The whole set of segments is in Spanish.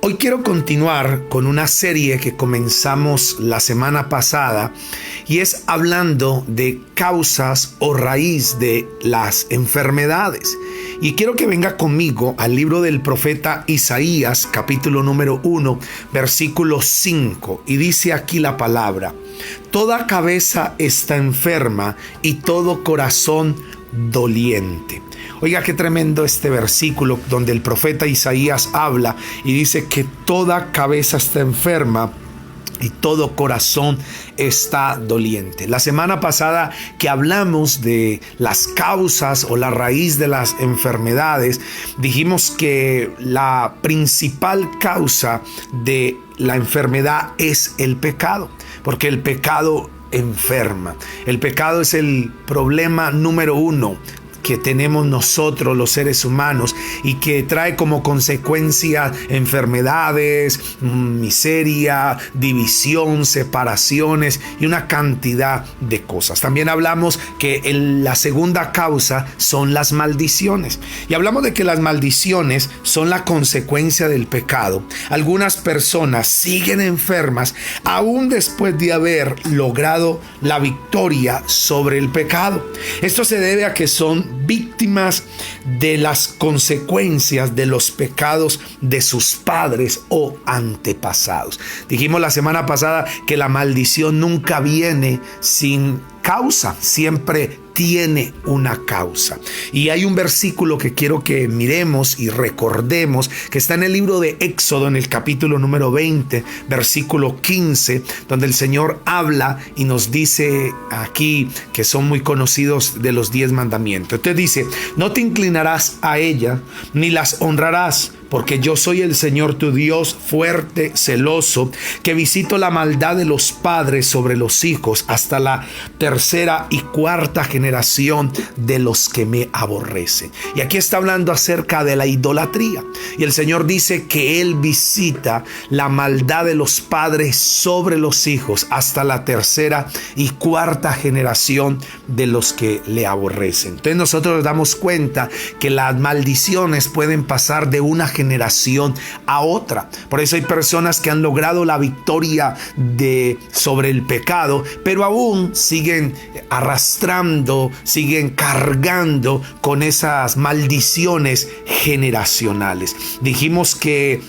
Hoy quiero continuar con una serie que comenzamos la semana pasada y es hablando de causas o raíz de las enfermedades. Y quiero que venga conmigo al libro del profeta Isaías, capítulo número 1, versículo 5. Y dice aquí la palabra: toda cabeza está enferma y todo corazón doliente. Oiga, qué tremendo este versículo donde el profeta Isaías habla y dice que toda cabeza está enferma y todo corazón está doliente. La semana pasada que hablamos de las causas o la raíz de las enfermedades, dijimos que la principal causa de la enfermedad es el pecado, porque el pecado enferma. El pecado es el problema número uno que tenemos nosotros los seres humanos y que trae como consecuencia enfermedades, miseria, división, separaciones y una cantidad de cosas. También hablamos que la segunda causa son las maldiciones y hablamos de que las maldiciones son la consecuencia del pecado. Algunas personas siguen enfermas aún después de haber logrado la victoria sobre el pecado. Esto se debe a que son víctimas de las consecuencias de los pecados de sus padres o antepasados. Dijimos la semana pasada que la maldición nunca viene sin causa, siempre tiene una causa. Y hay un versículo que quiero que miremos y recordemos, que está en el libro de Éxodo, en el capítulo número 20, versículo 15, donde el Señor habla y nos dice aquí que son muy conocidos de los 10 mandamientos. Entonces dice: no te inclinarás a ella, ni las honrarás, porque yo soy el Señor tu Dios, fuerte, celoso, que visito la maldad de los padres sobre los hijos hasta la tercera y cuarta generación de los que me aborrecen. Y aquí está hablando acerca de la idolatría. Y el Señor dice que Él visita la maldad de los padres sobre los hijos hasta la tercera y cuarta generación de los que le aborrecen. Entonces nosotros nos damos cuenta que las maldiciones pueden pasar de una generación a otra. Por eso hay personas que han logrado la victoria sobre el pecado, pero aún siguen arrastrando, siguen cargando con esas maldiciones generacionales. Dijimos que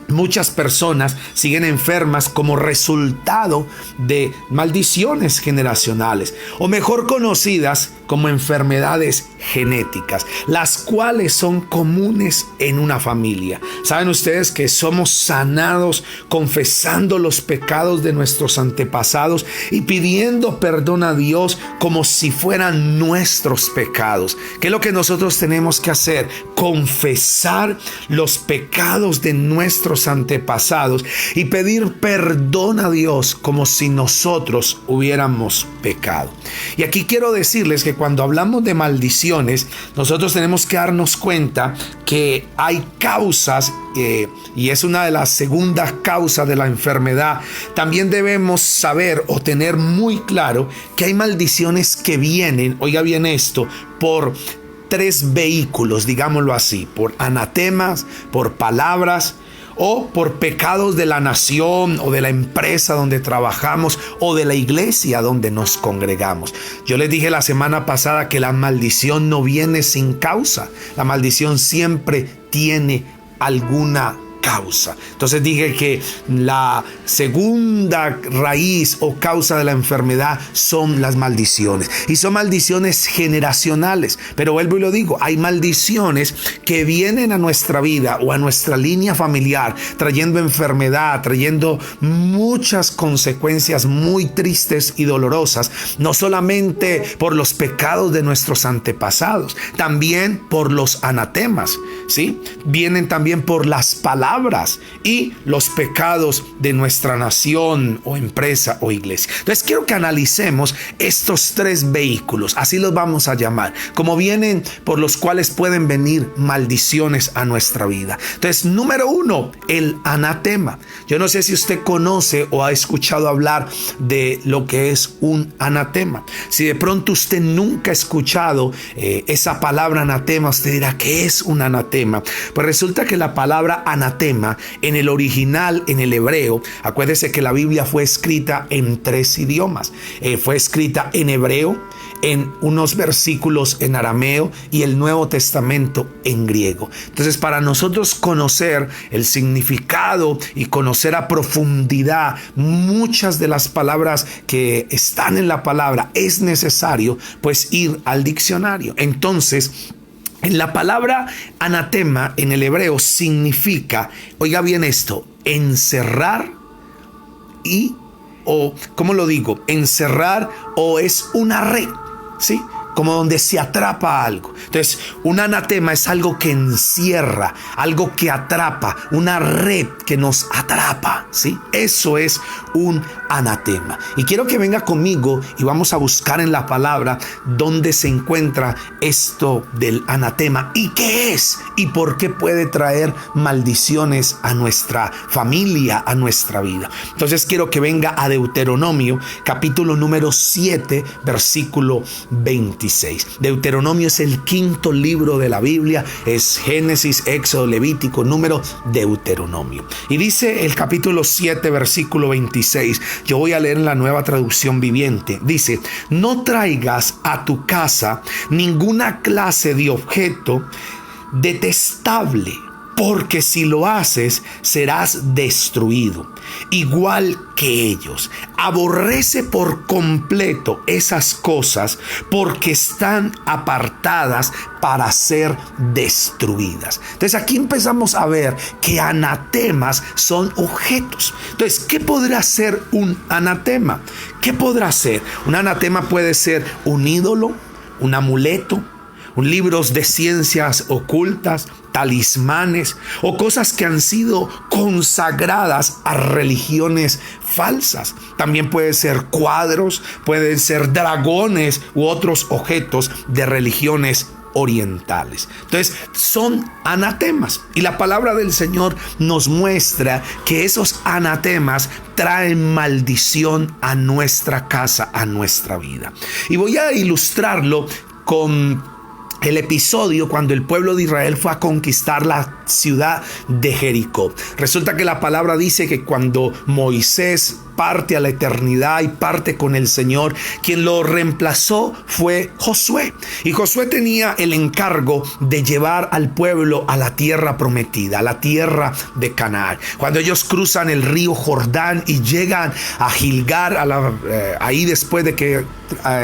muchas personas siguen enfermas como resultado de maldiciones generacionales, o mejor conocidas como enfermedades genéticas, las cuales son comunes en una familia. Saben ustedes que somos sanados confesando los pecados de nuestros antepasados y pidiendo perdón a Dios como si fueran nuestros pecados. ¿Qué es lo que nosotros tenemos que hacer? Confesar los pecados de nuestros antepasados y pedir perdón a Dios como si nosotros hubiéramos pecado. Y aquí quiero decirles que cuando hablamos de maldiciones, nosotros tenemos que darnos cuenta que hay causas, y es una de las segundas causas de la enfermedad. También debemos saber o tener muy claro que hay maldiciones que vienen, oiga bien esto, por 3 vehículos, digámoslo así: por anatemas, por palabras, o por pecados de la nación o de la empresa donde trabajamos o de la iglesia donde nos congregamos. Yo les dije la semana pasada que la maldición no viene sin causa. La maldición siempre tiene alguna causa. Entonces dije que la segunda raíz o causa de la enfermedad son las maldiciones, y son maldiciones generacionales. Pero vuelvo y lo digo, hay maldiciones que vienen a nuestra vida o a nuestra línea familiar trayendo enfermedad, trayendo muchas consecuencias muy tristes y dolorosas, no solamente por los pecados de nuestros antepasados, también por los anatemas, ¿sí? Vienen también por las palabras y los pecados de nuestra nación o empresa o iglesia. Entonces quiero que analicemos estos 3 vehículos, así los vamos a llamar, como vienen, por los cuales pueden venir maldiciones a nuestra vida. Entonces, número 1, el anatema. Yo no sé si usted conoce o ha escuchado hablar de lo que es un anatema. Si de pronto usted nunca ha escuchado esa palabra anatema, usted dirá: ¿qué es un anatema? Pues resulta que la palabra anatema anatema en el original, en el hebreo, acuérdese que la Biblia fue escrita en 3 idiomas. Fue escrita en hebreo, en unos versículos en arameo y el Nuevo Testamento en griego. Entonces, para nosotros conocer el significado y conocer a profundidad muchas de las palabras que están en la palabra, es necesario pues ir al diccionario. Entonces, en la palabra anatema en el hebreo significa, oiga bien esto, encerrar ¿cómo lo digo? Encerrar, o es una red, ¿sí? Como donde se atrapa algo. Entonces, un anatema es algo que encierra, algo que atrapa, una red que nos atrapa, ¿sí? Eso es un anatema. Y quiero que venga conmigo y vamos a buscar en la palabra dónde se encuentra esto del anatema y qué es y por qué puede traer maldiciones a nuestra familia, a nuestra vida. Entonces, quiero que venga a Deuteronomio, capítulo número 7, versículo 20. Deuteronomio es el 5º libro de la Biblia, es Génesis, Éxodo, Levítico, Número, Deuteronomio. Y dice el capítulo 7, versículo 26, yo voy a leer la Nueva Traducción Viviente. Dice: no traigas a tu casa ninguna clase de objeto detestable, porque si lo haces, serás destruido, igual que ellos. Aborrece por completo esas cosas, porque están apartadas para ser destruidas. Entonces, aquí empezamos a ver que anatemas son objetos. Entonces, ¿qué podrá ser un anatema? ¿Qué podrá ser? Un anatema puede ser un ídolo, un amuleto, libros de ciencias ocultas, talismanes o cosas que han sido consagradas a religiones falsas. También pueden ser cuadros, pueden ser dragones u otros objetos de religiones orientales. Entonces, son anatemas. Y la palabra del Señor nos muestra que esos anatemas traen maldición a nuestra casa, a nuestra vida. Y voy a ilustrarlo con el episodio cuando el pueblo de Israel fue a conquistar la ciudad de Jericó. Resulta que la palabra dice que cuando Moisés parte a la eternidad y parte con el Señor, quien lo reemplazó fue Josué. Y Josué tenía el encargo de llevar al pueblo a la tierra prometida, a la tierra de Canaán. Cuando ellos cruzan el río Jordán y llegan a Gilgal, ahí después de que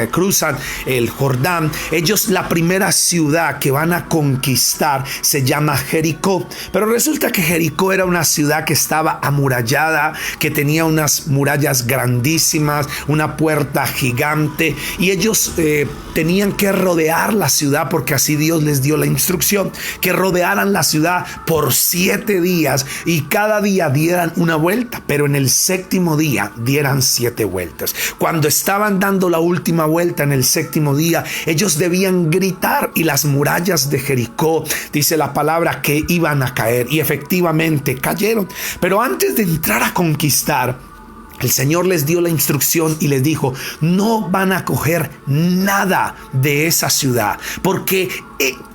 cruzan el Jordán, ellos, la primera ciudad que van a conquistar se llama Jericó. Pero resulta que Jericó era una ciudad que estaba amurallada, que tenía unas murallas grandísimas, una puerta gigante, y ellos tenían que rodear la ciudad, porque así Dios les dio la instrucción, que rodearan la ciudad por 7 días y cada día dieran una vuelta, pero en el 7º día dieran 7 vueltas. Cuando estaban dando la última vuelta en el 7º día, ellos debían gritar y las murallas de Jericó, dice la palabra, que iban a caer, y efectivamente cayeron. Pero antes de entrar a conquistar, el Señor les dio la instrucción y les dijo: no van a coger nada de esa ciudad, porque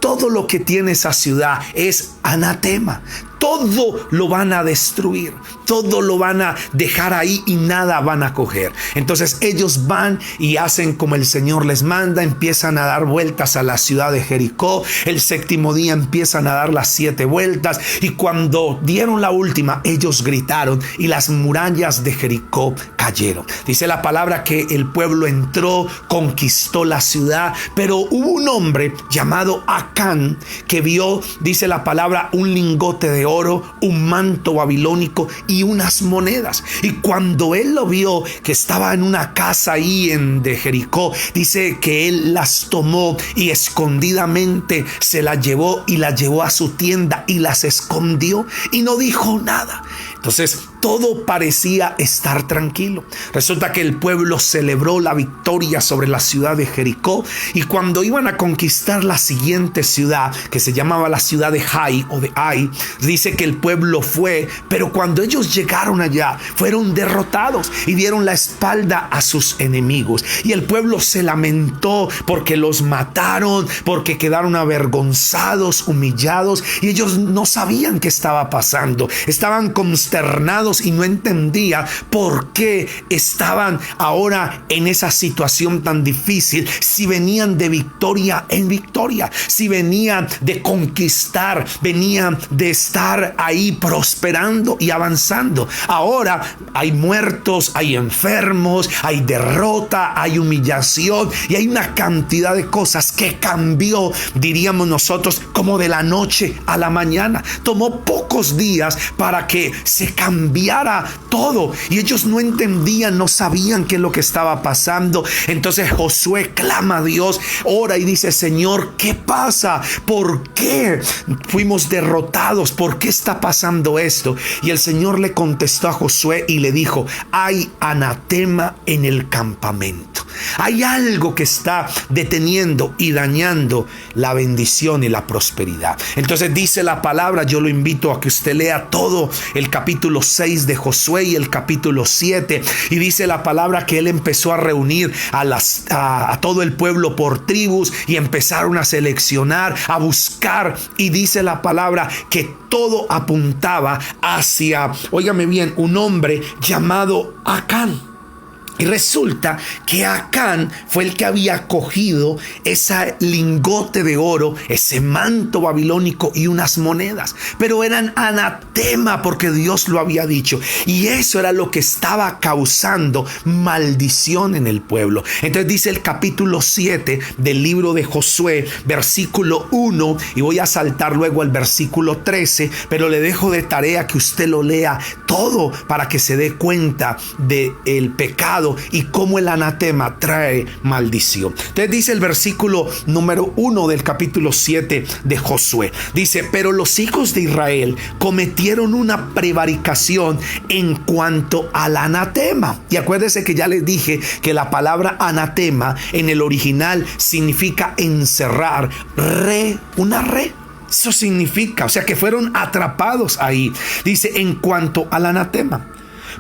todo lo que tiene esa ciudad es anatema. Todo lo van a destruir, todo lo van a dejar ahí y nada van a coger. Entonces ellos van y hacen como el Señor les manda, empiezan a dar vueltas a la ciudad de Jericó. El 7º día empiezan a dar las 7 vueltas, y cuando dieron la última, ellos gritaron y las murallas de Jericó cayeron. Dice la palabra que el pueblo entró, conquistó la ciudad, pero hubo un hombre llamado Acán que vio, dice la palabra, un lingote de oro, un manto babilónico y unas monedas. Y cuando él lo vio, que estaba en una casa ahí de Jericó, dice que él las tomó y escondidamente se las llevó y las llevó a su tienda y las escondió y no dijo nada. Entonces todo parecía estar tranquilo. Resulta que el pueblo celebró la victoria sobre la ciudad de Jericó, y cuando iban a conquistar la siguiente ciudad, que se llamaba la ciudad de Ai, dice que el pueblo fue, pero cuando ellos llegaron allá, fueron derrotados y dieron la espalda a sus enemigos. Y el pueblo se lamentó porque los mataron, porque quedaron avergonzados, humillados, y ellos no sabían qué estaba pasando. Estaban consternados y no entendía por qué estaban ahora en esa situación tan difícil, si venían de victoria en victoria, si venían de conquistar, venían de estar ahí prosperando y avanzando. Ahora hay muertos, hay enfermos, hay derrota, hay humillación, y hay una cantidad de cosas que cambió, diríamos nosotros, como de la noche a la mañana. Tomó pocos días para que se cambiara todo, y ellos no entendían, no sabían qué es lo que estaba pasando. Entonces Josué clama a Dios, ora y dice: Señor, ¿qué pasa? ¿Por qué fuimos derrotados? ¿Por qué está pasando esto? Y el Señor le contestó a Josué y le dijo: hay anatema en el campamento. Hay algo que está deteniendo y dañando la bendición y la prosperidad. Entonces dice la palabra, yo lo invito a que usted lea todo el capítulo 6 de Josué y el capítulo 7, y dice la palabra que él empezó a reunir a todo el pueblo por tribus, y empezaron a seleccionar, a buscar, y dice la palabra que todo apuntaba hacia, óigame bien, un hombre llamado Acán. Y resulta que Acán fue el que había cogido ese lingote de oro, ese manto babilónico y unas monedas. Pero eran anatema porque Dios lo había dicho. Y eso era lo que estaba causando maldición en el pueblo. Entonces dice el capítulo 7 del libro de Josué, versículo 1. Y voy a saltar luego al versículo 13. Pero le dejo de tarea que usted lo lea todo para que se dé cuenta del pecado y cómo el anatema trae maldición. Entonces dice el versículo número 1 del capítulo 7 de Josué. Dice: pero los hijos de Israel cometieron una prevaricación en cuanto al anatema. Y acuérdese que ya les dije que la palabra anatema en el original significa encerrar, una red. Eso significa, o sea, que fueron atrapados ahí. Dice: en cuanto al anatema,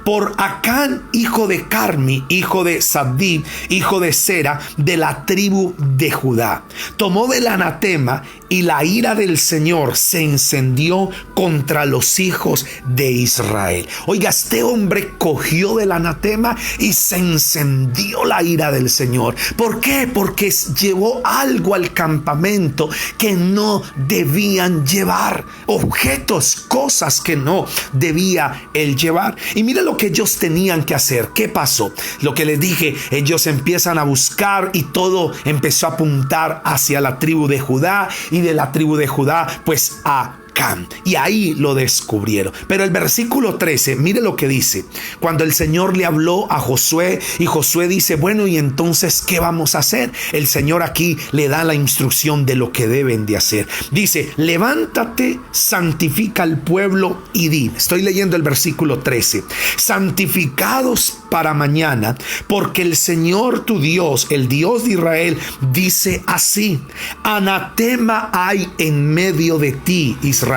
por Acán, hijo de Carmi, hijo de Sabdi, hijo de Sera, de la tribu de Judá. Tomó del anatema, y la ira del Señor se encendió contra los hijos de Israel. Oiga, este hombre cogió del anatema y se encendió la ira del Señor. ¿Por qué? Porque llevó algo al campamento que no debían llevar. Objetos, cosas que no debía él llevar. Y mire lo que ellos tenían que hacer. ¿Qué pasó? Lo que les dije, ellos empiezan a buscar y todo empezó a apuntar hacia la tribu de Judá, y de la tribu de Judá pues a Acán, y ahí lo descubrieron. Pero el versículo 13, mire lo que dice. Cuando el Señor le habló a Josué, y Josué dice: bueno, y entonces ¿qué vamos a hacer? El Señor aquí le da la instrucción de lo que deben de hacer. Dice: levántate, santifica al pueblo y di. Estoy leyendo el versículo 13. Santificados para mañana, porque el Señor tu Dios, el Dios de Israel, dice así: anatema hay en medio de ti, Israel.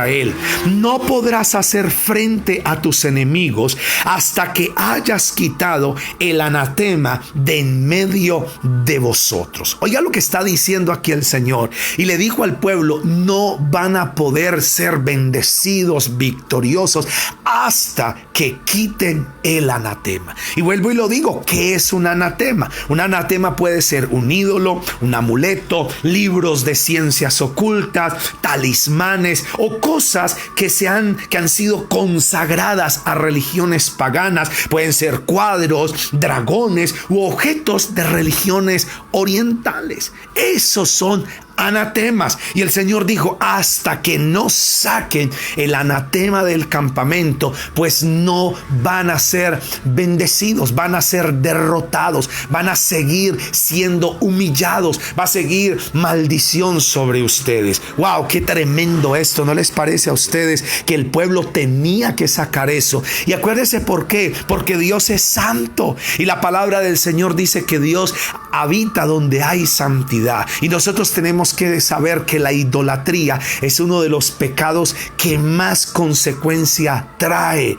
No podrás hacer frente a tus enemigos hasta que hayas quitado el anatema de en medio de vosotros. Oiga lo que está diciendo aquí el Señor. Y le dijo al pueblo: no van a poder ser bendecidos, victoriosos, hasta que quiten el anatema. Y vuelvo y lo digo, ¿qué es un anatema? Un anatema puede ser un ídolo, un amuleto, libros de ciencias ocultas, talismanes o cosas que han sido consagradas a religiones paganas. Pueden ser cuadros, dragones u objetos de religiones orientales. Esos son anatemas. Y el Señor dijo, hasta que no saquen el anatema del campamento, pues no van a ser bendecidos, van a ser derrotados, van a seguir siendo humillados, va a seguir maldición sobre ustedes. ¡Wow! ¡Qué tremendo esto! ¿No les parece a ustedes que el pueblo tenía que sacar eso? Y acuérdense por qué. Porque Dios es santo. Y la palabra del Señor dice que Dios habita donde hay santidad. Y nosotros tenemos que saber que la idolatría es uno de los pecados que más consecuencia trae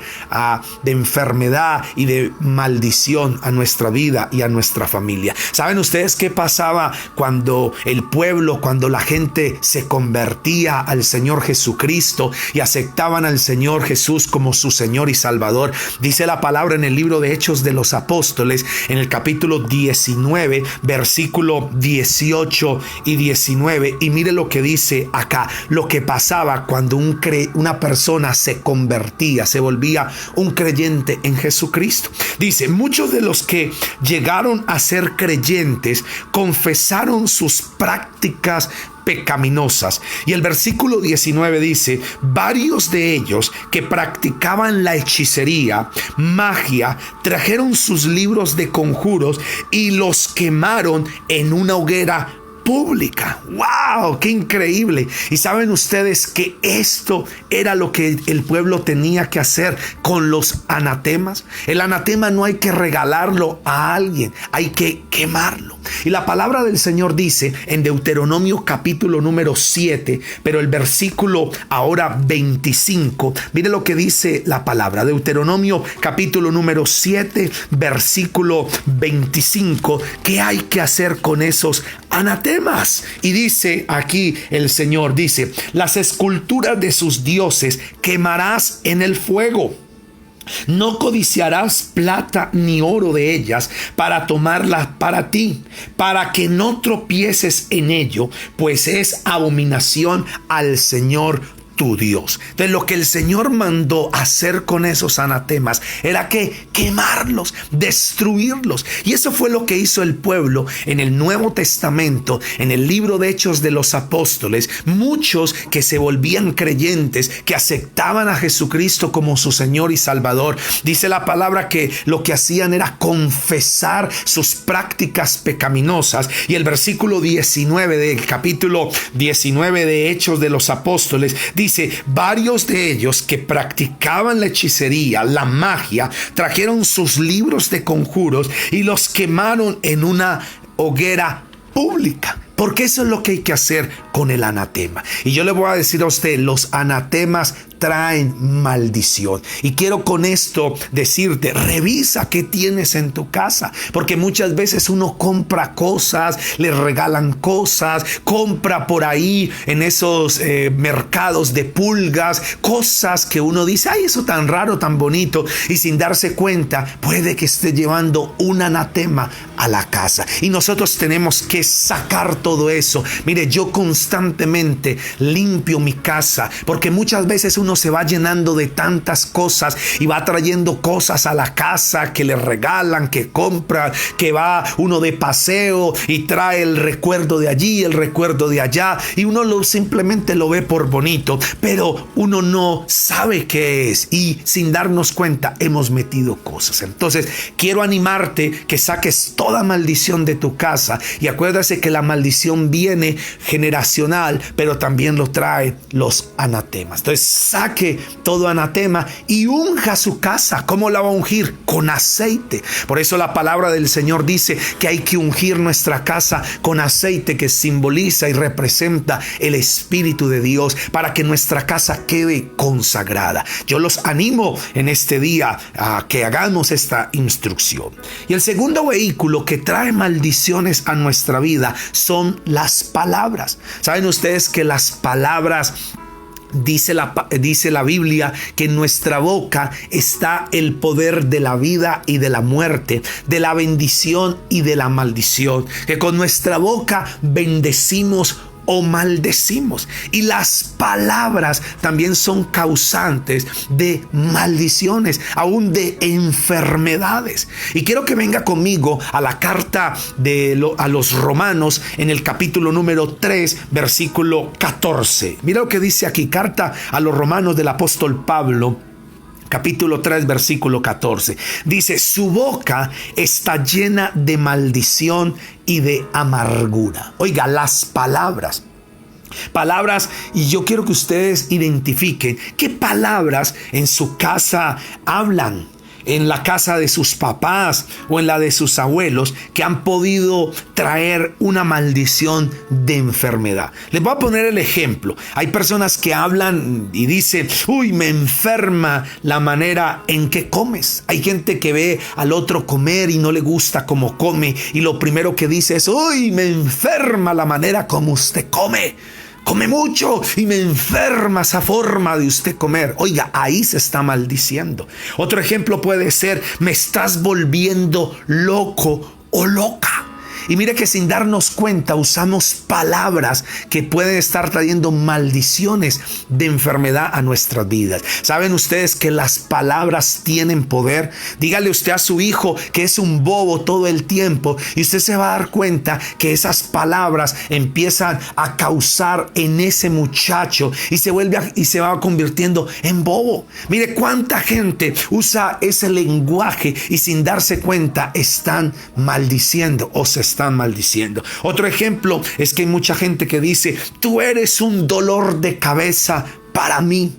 de enfermedad y de maldición a nuestra vida y a nuestra familia. ¿Saben ustedes qué pasaba cuando el pueblo, cuando la gente se convertía al Señor Jesucristo y aceptaban al Señor Jesús como su Señor y Salvador? Dice la palabra en el libro de Hechos de los Apóstoles, en el capítulo 19, versículo 18 y 19. Y mire lo que dice acá, lo que pasaba cuando una persona se convertía, se volvía un creyente en Jesucristo. Dice, muchos de los que llegaron a ser creyentes confesaron sus prácticas pecaminosas. Y el versículo 19 dice, varios de ellos que practicaban la hechicería, magia, trajeron sus libros de conjuros y los quemaron en una hoguera pública. ¡Wow! ¡Qué increíble! Y saben ustedes que esto era lo que el pueblo tenía que hacer con los anatemas. El anatema no hay que regalarlo a alguien, hay que quemarlo. Y la palabra del Señor dice en Deuteronomio capítulo número 7, pero el versículo ahora 25, mire lo que dice la palabra. Deuteronomio capítulo número 7, versículo 25, ¿qué hay que hacer con esos anatemas? Y dice aquí el Señor, dice, las esculturas de sus dioses quemarás en el fuego. No codiciarás plata ni oro de ellas para tomarlas para ti, para que no tropieces en ello, pues es abominación al Señor tu Dios. Entonces lo que el Señor mandó hacer con esos anatemas era que quemarlos, destruirlos. Y eso fue lo que hizo el pueblo en el Nuevo Testamento, en el libro de Hechos de los Apóstoles. Muchos que se volvían creyentes, que aceptaban a Jesucristo como su Señor y Salvador. Dice la palabra que lo que hacían era confesar sus prácticas pecaminosas. Y el versículo 19 del capítulo 19 de Hechos de los Apóstoles dice, varios de ellos que practicaban la hechicería, la magia, trajeron sus libros de conjuros y los quemaron en una hoguera pública. Porque eso es lo que hay que hacer con el anatema. Y yo le voy a decir a usted, los anatemas traen maldición. Y quiero con esto decirte, revisa qué tienes en tu casa. Porque muchas veces uno compra cosas, le regalan cosas, compra por ahí en esos mercados de pulgas, cosas que uno dice, ay, eso tan raro, tan bonito. Y sin darse cuenta, puede que esté llevando un anatema a la casa. Y nosotros tenemos que sacar todo eso. Mire, yo constantemente limpio mi casa, porque muchas veces uno se va llenando de tantas cosas y va trayendo cosas a la casa que le regalan, que compra, que va uno de paseo y trae el recuerdo de allí, el recuerdo de allá, y uno simplemente lo ve por bonito, pero uno no sabe qué es, y sin darnos cuenta hemos metido cosas. Entonces quiero animarte que saques toda maldición de tu casa, y acuérdate que la maldición viene generacional, pero también lo trae los anatemas. Entonces saque todo anatema y unja su casa. ¿Cómo la va a ungir? Con aceite. Por eso la palabra del Señor dice que hay que ungir nuestra casa con aceite, que simboliza y representa el Espíritu de Dios, para que nuestra casa quede consagrada. Yo los animo en este día a que hagamos esta instrucción. Y el segundo vehículo que trae maldiciones a nuestra vida son las palabras. ¿Saben ustedes que las palabras, dice la Biblia, que en nuestra boca está el poder de la vida y de la muerte, de la bendición y de la maldición? Que con nuestra boca bendecimos o maldecimos. Y las palabras también son causantes de maldiciones, aún de enfermedades. Y quiero que venga conmigo a la carta a los Romanos en el capítulo número 3, versículo 14. Mira lo que dice aquí, carta a los Romanos del apóstol Pablo, capítulo 3, versículo 14. Dice: su boca está llena de maldición y de amargura. Oiga, las palabras, y yo quiero que ustedes identifiquen qué palabras en su casa hablan, en la casa de sus papás o en la de sus abuelos, que han podido traer una maldición de enfermedad. Les voy a poner el ejemplo. Hay personas que hablan y dicen: uy, me enferma la manera en que comes. Hay gente que ve al otro comer y no le gusta cómo come, y lo primero que dice es: uy, me enferma la manera como usted come. Come mucho y me enferma esa forma de usted comer. Oiga, ahí se está maldiciendo. Otro ejemplo puede ser: me estás volviendo loco o loca. Y mire que sin darnos cuenta usamos palabras que pueden estar trayendo maldiciones de enfermedad a nuestras vidas. ¿Saben ustedes que las palabras tienen poder? Dígale usted a su hijo que es un bobo todo el tiempo, y usted se va a dar cuenta que esas palabras empiezan a causar en ese muchacho y se va convirtiendo en bobo. Mire cuánta gente usa ese lenguaje y sin darse cuenta están maldiciendo o se están maldiciendo. Otro ejemplo es que hay mucha gente que dice: tú eres un dolor de cabeza para mí.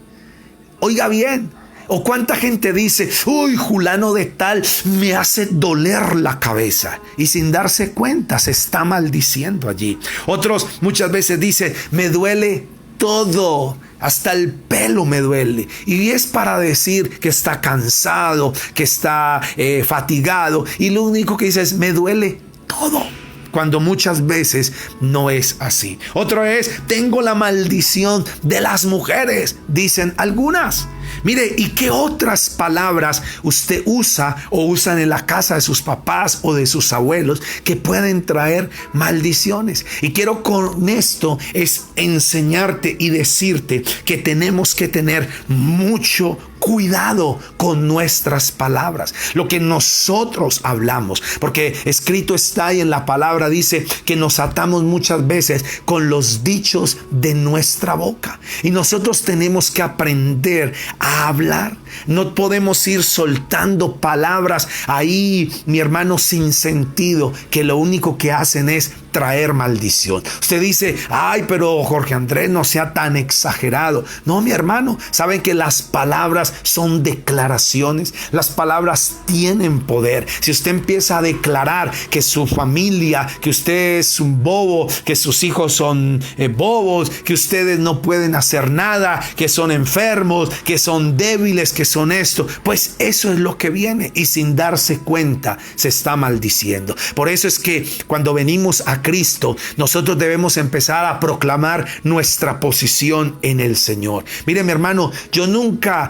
Oiga bien. O cuánta gente dice: uy, fulano de tal me hace doler la cabeza, y sin darse cuenta se está maldiciendo allí. Otros muchas veces dicen: me duele todo, hasta el pelo me duele, y es para decir que está cansado, que está fatigado, y lo único que dice es: me duele todo, cuando muchas veces no es así. Otro es: tengo la maldición de las mujeres, dicen algunas. Mire, ¿y qué otras palabras usted usa o usan en la casa de sus papás o de sus abuelos que pueden traer maldiciones? Y quiero con esto es enseñarte y decirte que tenemos que tener mucho cuidado con nuestras palabras, lo que nosotros hablamos, porque escrito está y en la palabra dice que nos atamos muchas veces con los dichos de nuestra boca, y nosotros tenemos que aprender a hablar. No podemos ir soltando palabras ahí, mi hermano, sin sentido, que lo único que hacen es traer maldición. Usted dice: ay, pero Jorge Andrés, no sea tan exagerado. No, mi hermano, saben que las palabras son declaraciones. Las palabras tienen poder. Si usted empieza a declarar que su familia, que usted es un bobo, que sus hijos son bobos, que ustedes no pueden hacer nada, que son enfermos, que son débiles, que son esto, pues eso es lo que viene, y sin darse cuenta se está maldiciendo. Por eso es que cuando venimos a Cristo, nosotros debemos empezar a proclamar nuestra posición en el Señor. Mire, mi hermano, yo nunca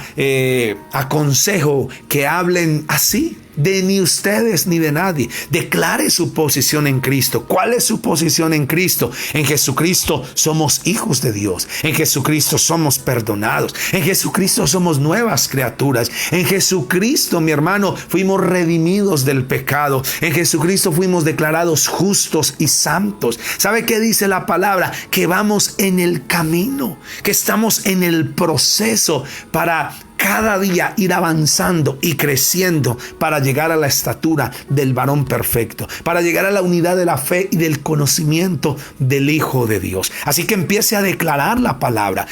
aconsejo que hablen así de ni ustedes ni de nadie. Declare su posición en Cristo. ¿Cuál es su posición en Cristo? En Jesucristo somos hijos de Dios. En Jesucristo somos perdonados. En Jesucristo somos nuevas criaturas. En Jesucristo, mi hermano, fuimos redimidos del pecado. En Jesucristo fuimos declarados justos y santos. ¿Sabe qué dice la palabra? Que vamos en el camino, que estamos en el proceso para cada día ir avanzando y creciendo para llegar a la estatura del varón perfecto, para llegar a la unidad de la fe y del conocimiento del Hijo de Dios. Así que empiece a declarar la palabra,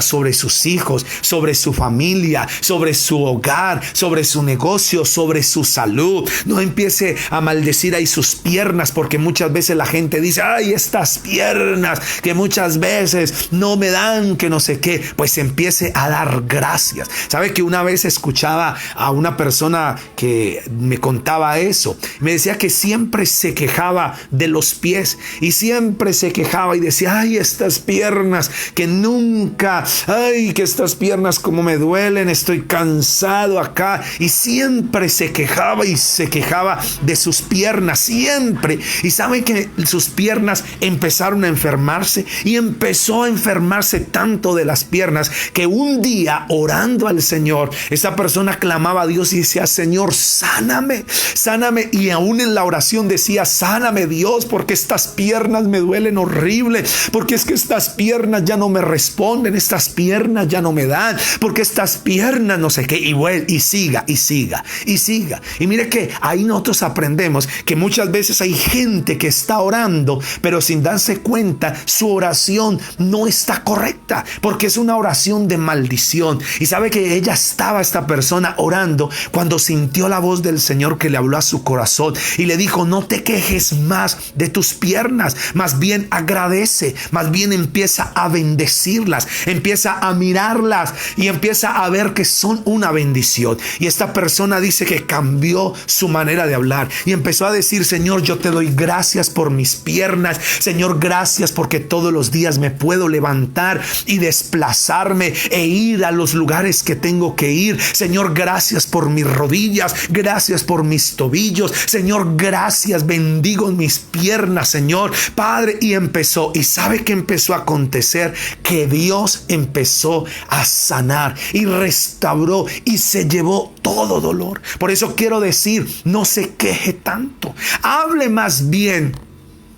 sobre sus hijos, sobre su familia, sobre su hogar, sobre su negocio, sobre su salud. No empiece a maldecir ahí sus piernas, porque muchas veces la gente dice: ay, estas piernas que muchas veces no me dan, que no sé qué. Pues empiece a dar gracias. ¿Sabe que una vez escuchaba a una persona que me contaba eso? Me decía que siempre se quejaba de los pies y siempre se quejaba y decía, ay, estas piernas que nunca, ay, que estas piernas como me duelen, estoy cansado acá. Y siempre se quejaba y se quejaba de sus piernas, siempre. Y sabe que sus piernas empezaron a enfermarse y empezó a enfermarse tanto de las piernas que un día, orando al Señor, esa persona clamaba a Dios y decía, Señor, sáname, sáname. Y aún en la oración decía, sáname Dios, porque estas piernas me duelen horrible, porque es que estas piernas ya no me responden, estas piernas ya no me dan, porque estas piernas no sé qué. Y siga, y siga, y siga. Y mire que ahí nosotros aprendemos que muchas veces hay gente que está orando, pero sin darse cuenta, su oración no está correcta, porque es una oración de maldición. Y sabe que esta persona orando, cuando sintió la voz del Señor que le habló a su corazón y le dijo, no te quejes más de tus piernas, más bien agradece, más bien empieza a bendecirlas, empieza a mirarlas y empieza a ver que son una bendición. Y esta persona dice que cambió su manera de hablar y empezó a decir, Señor, yo te doy gracias por mis piernas, Señor, gracias porque todos los días me puedo levantar y desplazarme e ir a los lugares que tengo que ir. Señor, gracias por mis rodillas, gracias por mis tobillos, Señor, gracias, bendigo mis piernas, Señor, Padre. Y empezó, y sabe que empezó a acontecer, que Dios empezó a sanar y restauró y se llevó todo dolor. Por eso quiero decir, no se queje tanto, hable más bien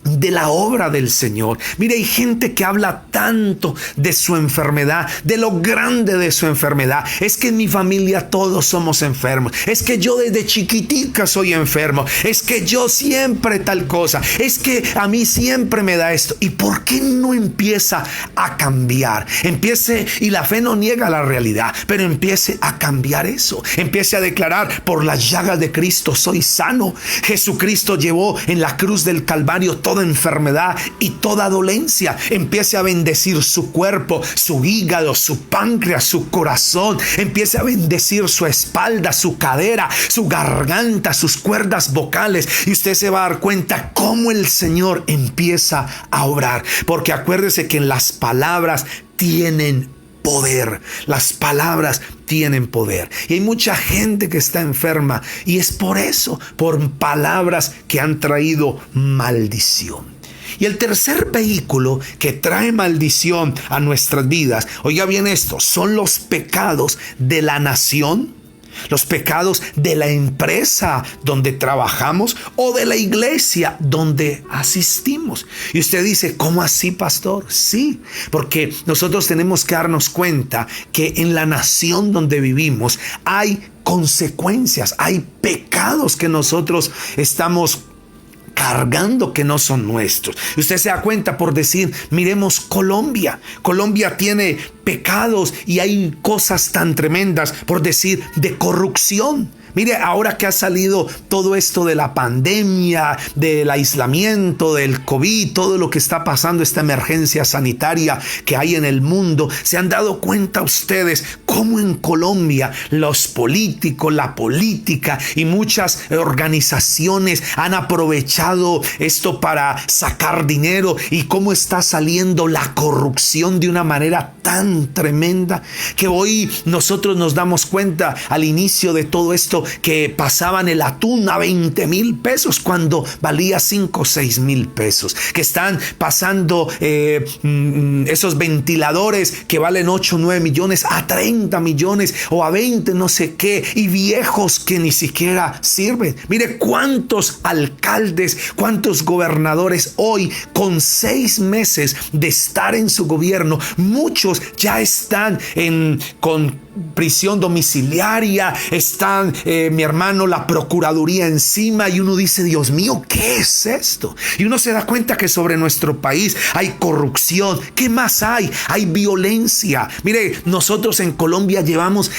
de la obra del Señor. Mire, hay gente que habla tanto de su enfermedad, de lo grande de su enfermedad. Es que en mi familia todos somos enfermos. Es que yo desde chiquitica soy enfermo. Es que yo siempre tal cosa. Es que a mí siempre me da esto. ¿Y por qué no empieza a cambiar? Empiece, y la fe no niega la realidad, pero empiece a cambiar eso. Empiece a declarar, por las llagas de Cristo soy sano. Jesucristo llevó en la cruz del Calvario toda enfermedad y toda dolencia. Empiece a bendecir su cuerpo, su hígado, su páncreas, su corazón. Empiece a bendecir su espalda, su cadera, su garganta, sus cuerdas vocales, y usted se va a dar cuenta cómo el Señor empieza a obrar. Porque acuérdese que en las palabras tienen poder. Las palabras tienen poder. Y hay mucha gente que está enferma, y es por eso, por palabras que han traído maldición. Y el tercer vehículo que trae maldición a nuestras vidas, oiga bien esto, son los pecados de la nación, los pecados de la empresa donde trabajamos o de la iglesia donde asistimos. Y usted dice, ¿cómo así, pastor? Sí, porque nosotros tenemos que darnos cuenta que en la nación donde vivimos hay consecuencias, hay pecados que nosotros estamos cargando que no son nuestros. Y usted se da cuenta, por decir, miremos Colombia. Colombia tiene pecados y hay cosas tan tremendas, por decir, de corrupción. Mire, ahora que ha salido todo esto de la pandemia, del aislamiento, del COVID, todo lo que está pasando, esta emergencia sanitaria que hay en el mundo, ¿se han dado cuenta ustedes cómo en Colombia los políticos, la política y muchas organizaciones han aprovechado esto para sacar dinero, y cómo está saliendo la corrupción de una manera tan tremenda que hoy nosotros nos damos cuenta al inicio de todo esto que pasaban el atún a 20,000 pesos cuando valía 5 o 6,000 pesos, que están pasando esos ventiladores que valen 8 o 9 millones a 30 millones o a 20 no sé qué, y viejos que ni siquiera sirven. Mire cuántos alcaldes, cuántos gobernadores hoy, con 6 meses de estar en su gobierno, muchos ya están con prisión domiciliaria, están, mi hermano, la procuraduría encima, y uno dice, Dios mío, ¿qué es esto? Y uno se da cuenta que sobre nuestro país hay corrupción. ¿Qué más hay? Hay violencia. Mire, nosotros en Colombia llevamos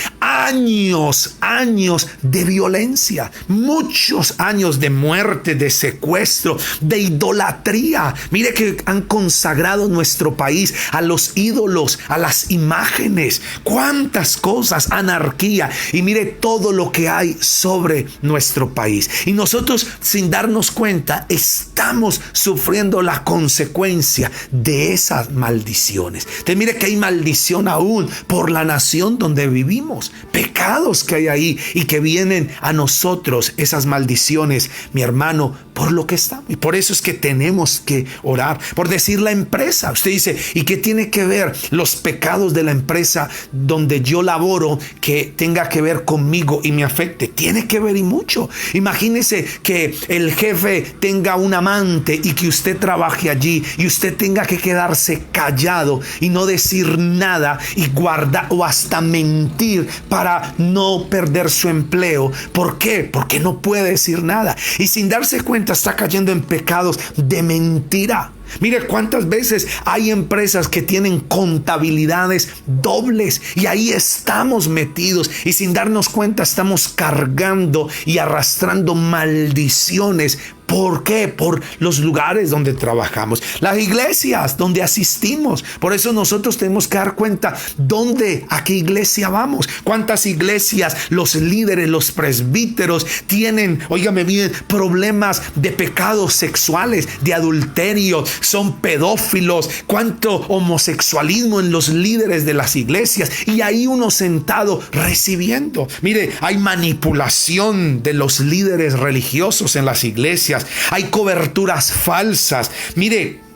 años de violencia, muchos años de muerte, de secuestro, de idolatría. Mire que han consagrado nuestro país a los ídolos, a las imágenes, cuántas cosas, anarquía, y mire todo lo que hay sobre nuestro país. Y nosotros, sin darnos cuenta, estamos sufriendo la consecuencia de esas maldiciones. Entonces mire que hay maldición aún por la nación donde vivimos, pecados que hay ahí y que vienen a nosotros, esas maldiciones, mi hermano, por lo que estamos. Y por eso es que tenemos que orar. Por decir la empresa, usted dice, ¿y qué tiene que ver los pecados de la empresa donde yo laboro que tenga que ver conmigo y me afecte? Tiene que ver y mucho. Imagínese que el jefe tenga un amante y que usted trabaje allí y usted tenga que quedarse callado y no decir nada y guardar o hasta mentir para no perder su empleo. ¿Por qué? Porque no puede decir nada y sin darse cuenta está cayendo en pecados de mentira. Mire cuántas veces hay empresas que tienen contabilidades dobles y ahí estamos metidos y sin darnos cuenta estamos cargando y arrastrando maldiciones. ¿Por qué? Por los lugares donde trabajamos, las iglesias donde asistimos. Por eso nosotros tenemos que dar cuenta a qué iglesia vamos. Cuántas iglesias, los líderes, los presbíteros tienen, óigame bien, problemas de pecados sexuales, de adulterio, son pedófilos, cuánto homosexualismo en los líderes de las iglesias y ahí uno sentado recibiendo. Mire, hay manipulación de los líderes religiosos en las iglesias. Hay coberturas falsas. Mire,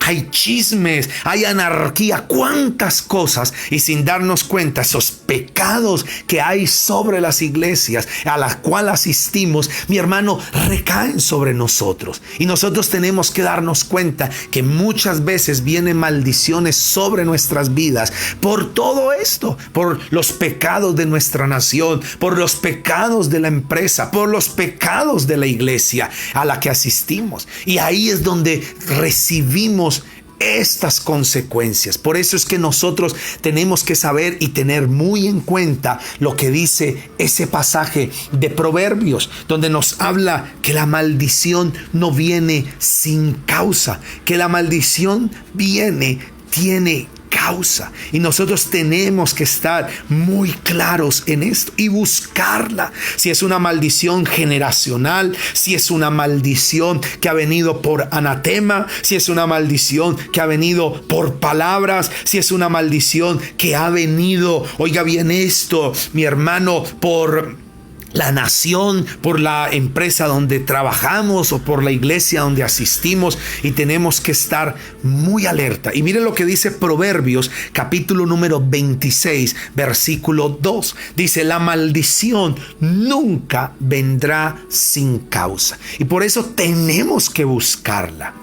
hay chismes, hay anarquía, cuántas cosas y sin darnos cuenta esos pecados que hay sobre las iglesias a las cuales asistimos, mi hermano, recaen sobre nosotros y nosotros tenemos que darnos cuenta que muchas veces vienen maldiciones sobre nuestras vidas por todo esto, por los pecados de nuestra nación, por los pecados de la empresa, por los pecados de la iglesia a la que asistimos y ahí es donde recibimos estas consecuencias. Por eso es que nosotros tenemos que saber y tener muy en cuenta lo que dice ese pasaje de Proverbios, donde nos habla que la maldición no viene sin causa, que la maldición tiene causa y nosotros tenemos que estar muy claros en esto y buscarla. Si es una maldición generacional, si es una maldición que ha venido por anatema, si es una maldición que ha venido por palabras, si es una maldición que ha venido, oiga bien esto, mi hermano, por la nación, por la empresa donde trabajamos o por la iglesia donde asistimos y tenemos que estar muy alerta. Y mire lo que dice Proverbios capítulo número 26 versículo 2. Dice, la maldición nunca vendrá sin causa. Y por eso tenemos que buscarla.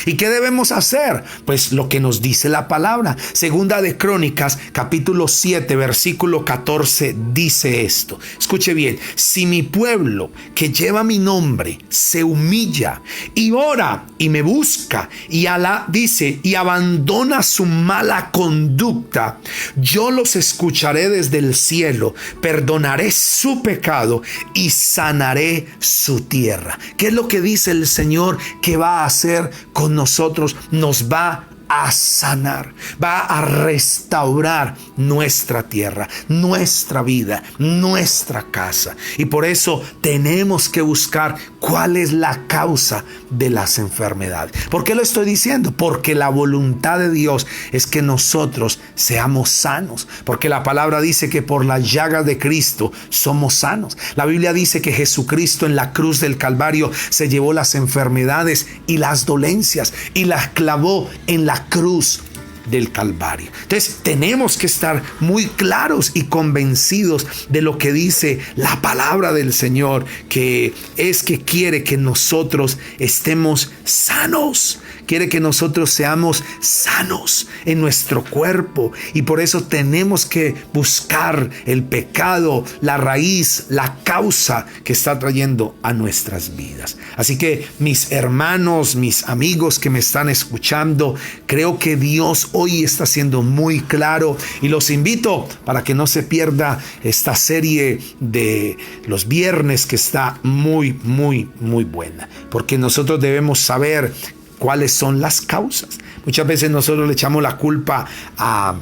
¿Y qué debemos hacer? Pues lo que nos dice la palabra. Segunda de Crónicas capítulo 7 versículo 14 dice esto. Escuche bien, si mi pueblo que lleva mi nombre se humilla y ora y me busca y dice y abandona su mala conducta, yo los escucharé desde el cielo, perdonaré su pecado y sanaré su tierra. ¿Qué es lo que dice el Señor que va a hacer con nosotros? Nos va a sanar, va a restaurar nuestra tierra, nuestra vida, nuestra casa. Y por eso tenemos que buscar cuál es la causa de las enfermedades. ¿Por qué lo estoy diciendo? Porque la voluntad de Dios es que nosotros seamos sanos, porque la palabra dice que por las llagas de Cristo somos sanos. La Biblia dice que Jesucristo en la cruz del Calvario se llevó las enfermedades y las dolencias y las clavó en la cruz del Calvario. Entonces tenemos que estar muy claros y convencidos de lo que dice la palabra del Señor, que es que quiere que nosotros estemos sanos, quiere que nosotros seamos sanos en nuestro cuerpo, y por eso tenemos que buscar el pecado, la raíz, la causa que está trayendo a nuestras vidas. Así que mis hermanos, mis amigos que me están escuchando, creo que Dios hoy está siendo muy claro, y los invito para que no se pierda esta serie de los viernes, que está muy buena, porque nosotros debemos saber cuáles son las causas. Muchas veces nosotros le echamos la culpa a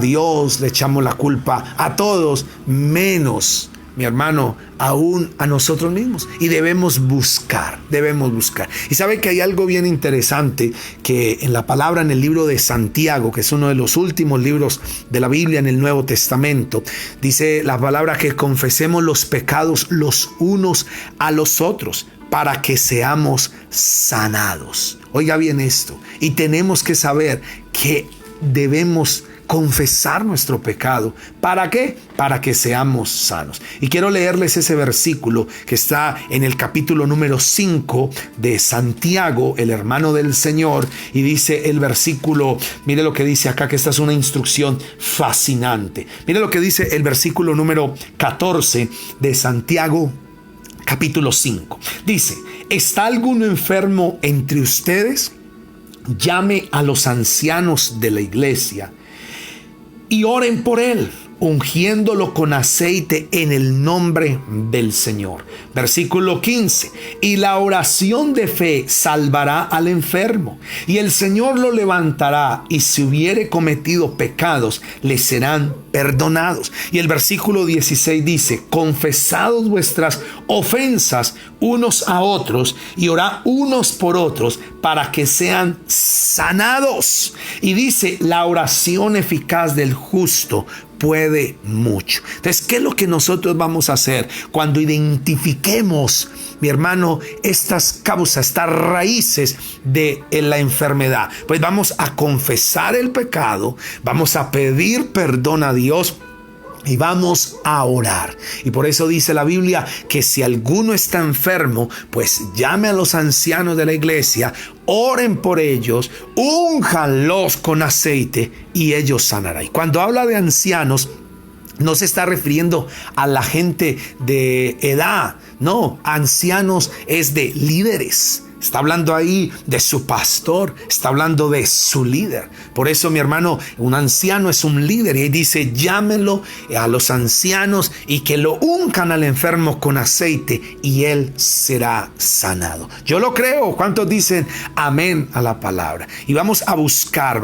Dios, le echamos la culpa a todos, menos, mi hermano, aún a nosotros mismos. Y debemos buscar. Y sabe que hay algo bien interesante, que en la palabra, en el libro de Santiago, que es uno de los últimos libros de la Biblia en el Nuevo Testamento, dice la palabra que confesemos los pecados los unos a los otros, para que seamos sanados. Oiga bien esto, y tenemos que saber que debemos confesar nuestro pecado. ¿Para qué? Para que seamos sanos. Y quiero leerles ese versículo que está en el capítulo número 5 de Santiago, el hermano del Señor, y dice el versículo, mire lo que dice acá, que esta es una instrucción fascinante. Mire lo que dice el versículo número 14 de Santiago, capítulo 5. Dice: ¿está alguno enfermo entre ustedes? Llame a los ancianos de la iglesia y oren por él, ungiéndolo con aceite en el nombre del Señor. Versículo 15. Y la oración de fe salvará al enfermo, y el Señor lo levantará, y si hubiere cometido pecados, le serán perdonados. Y el versículo 16 dice: confesados vuestras ofensas unos a otros, y orad unos por otros, para que sean sanados. Y dice: la oración eficaz del justo puede mucho. Entonces, ¿qué es lo que nosotros vamos a hacer cuando identifiquemos, mi hermano, estas causas, estas raíces de la enfermedad? Pues vamos a confesar el pecado, vamos a pedir perdón a Dios y vamos a orar. Y por eso dice la Biblia que si alguno está enfermo, pues llame a los ancianos de la iglesia, oren por ellos, únjanlos con aceite y ellos sanarán. Y cuando habla de ancianos, no se está refiriendo a la gente de edad, no, ancianos es de líderes. Está hablando ahí de su pastor, está hablando de su líder. Por eso, mi hermano, un anciano es un líder, y dice: llámenlo a los ancianos y que lo unjan al enfermo con aceite y él será sanado. Yo lo creo. ¿Cuántos dicen amén a la palabra? Y vamos a buscar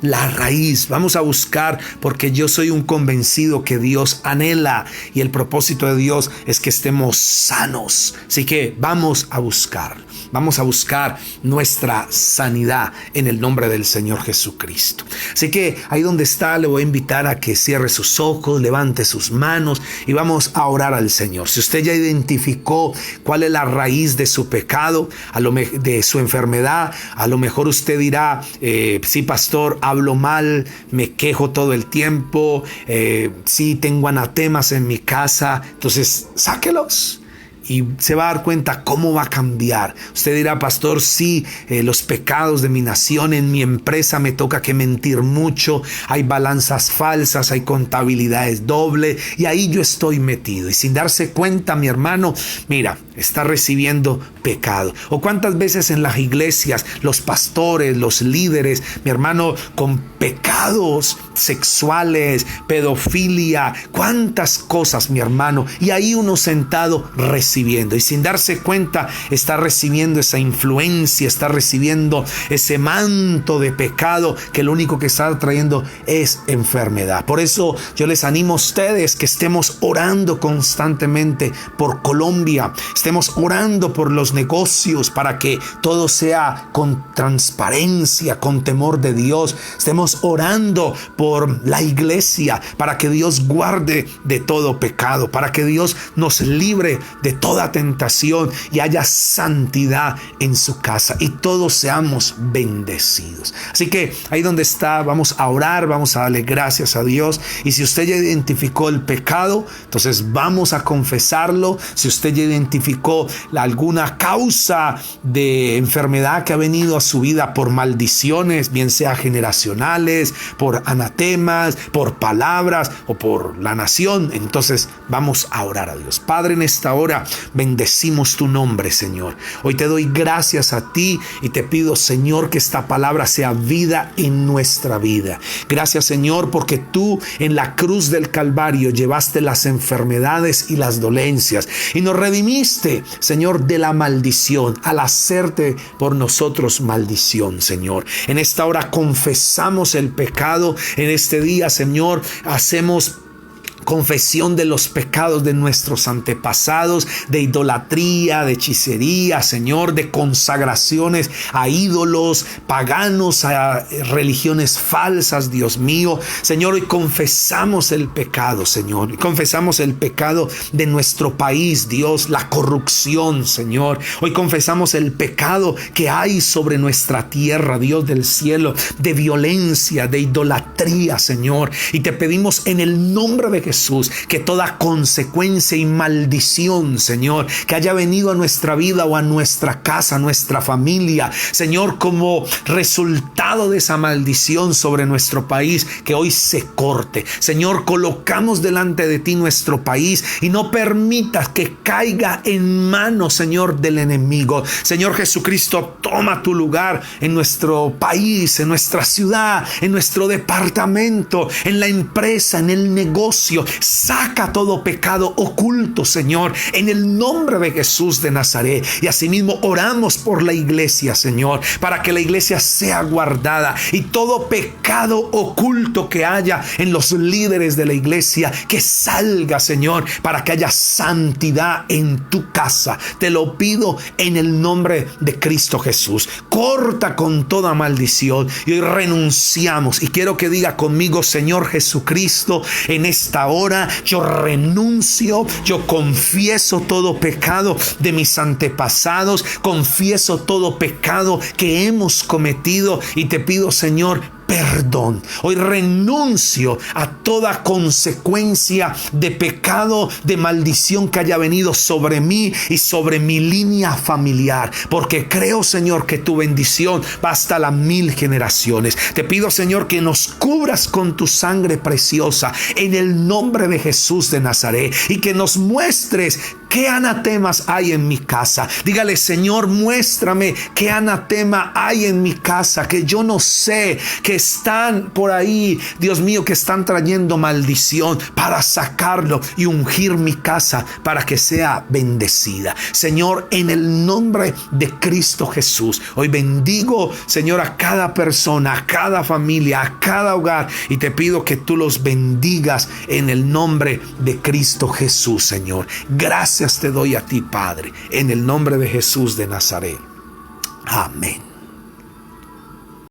la raíz, vamos a buscar, porque yo soy un convencido que Dios anhela, y el propósito de Dios es que estemos sanos. Así que vamos a buscar nuestra sanidad en el nombre del Señor Jesucristo. Así que ahí donde está, le voy a invitar a que cierre sus ojos, levante sus manos y vamos a orar al Señor. Si usted ya identificó cuál es la raíz de su pecado, de su enfermedad, a lo mejor usted dirá: sí, pastor, hablo mal, me quejo todo el tiempo, sí, tengo anatemas en mi casa. Entonces, sáquelos. Y se va a dar cuenta cómo va a cambiar. Usted dirá: pastor, sí, los pecados de mi nación, en mi empresa me toca que mentir mucho, hay balanzas falsas, hay contabilidades dobles, y ahí yo estoy metido. Y sin darse cuenta, mi hermano, mira, está recibiendo pecado. O cuántas veces en las iglesias los pastores, los líderes, mi hermano, con pecados sexuales, pedofilia, cuántas cosas, mi hermano, y ahí uno sentado recibiendo, y sin darse cuenta está recibiendo esa influencia, está recibiendo ese manto de pecado que lo único que está trayendo es enfermedad. Por eso yo les animo a ustedes que estemos orando constantemente por Colombia, estemos orando por los negocios para que todo sea con transparencia, con temor de Dios. Estemos orando por la iglesia para que Dios guarde de todo pecado, para que Dios nos libre de toda tentación y haya santidad en su casa y todos seamos bendecidos. Así que ahí donde está, vamos a orar, vamos a darle gracias a Dios. Y si usted ya identificó el pecado, entonces vamos a confesarlo. Si usted ya identificó identificó alguna causa de enfermedad que ha venido a su vida por maldiciones, bien sea generacionales, por anatemas, por palabras o por la nación, entonces vamos a orar a Dios. Padre, en esta hora bendecimos tu nombre, Señor. Hoy te doy gracias a ti y te pido, Señor, que esta palabra sea vida en nuestra vida. Gracias, Señor, porque tú en la cruz del Calvario llevaste las enfermedades y las dolencias y nos redimiste, Señor, de la maldición al hacerte por nosotros maldición, Señor. En esta hora confesamos el pecado. En este día, Señor, hacemos confesión de los pecados de nuestros antepasados, de idolatría, de hechicería, Señor, de consagraciones a ídolos paganos, a religiones falsas, Dios mío. Señor, hoy confesamos el pecado, Señor. Confesamos el pecado de nuestro país, Dios, la corrupción, Señor. Hoy confesamos el pecado que hay sobre nuestra tierra, Dios del cielo, de violencia, de idolatría, Señor. Y te pedimos en el nombre de Jesús que toda consecuencia y maldición, Señor, que haya venido a nuestra vida o a nuestra casa, a nuestra familia, Señor, como resultado de esa maldición sobre nuestro país, que hoy se corte. Señor, colocamos delante de ti nuestro país y no permitas que caiga en manos, Señor, del enemigo. Señor Jesucristo, toma tu lugar en nuestro país, en nuestra ciudad, en nuestro departamento, en la empresa, en el negocio. Saca todo pecado oculto, Señor, en el nombre de Jesús de Nazaret. Y asimismo oramos por la iglesia, Señor, para que la iglesia sea guardada y todo pecado oculto que haya en los líderes de la iglesia, que salga, Señor, para que haya santidad en tu casa. Te lo pido en el nombre de Cristo Jesús. Corta con toda maldición y hoy renunciamos. Y quiero que diga conmigo: Señor Jesucristo, en esta hora yo renuncio, yo confieso todo pecado de mis antepasados, confieso todo pecado que hemos cometido y te pido, Señor, perdón. Hoy renuncio a toda consecuencia de pecado, de maldición que haya venido sobre mí y sobre mi línea familiar, porque creo, Señor, que tu bendición va hasta las 1000 generaciones. Te pido, Señor, que nos cubras con tu sangre preciosa en el nombre de Jesús de Nazaret y que nos muestres qué anatemas hay en mi casa. Dígale: Señor, muéstrame qué anatema hay en mi casa que yo no sé, que están por ahí, Dios mío, que están trayendo maldición, para sacarlo y ungir mi casa para que sea bendecida. Señor, en el nombre de Cristo Jesús, hoy bendigo, Señor, a cada persona, a cada familia, a cada hogar, y te pido que tú los bendigas en el nombre de Cristo Jesús, Señor. Gracias te doy a ti, Padre, en el nombre de Jesús de Nazaret. Amén.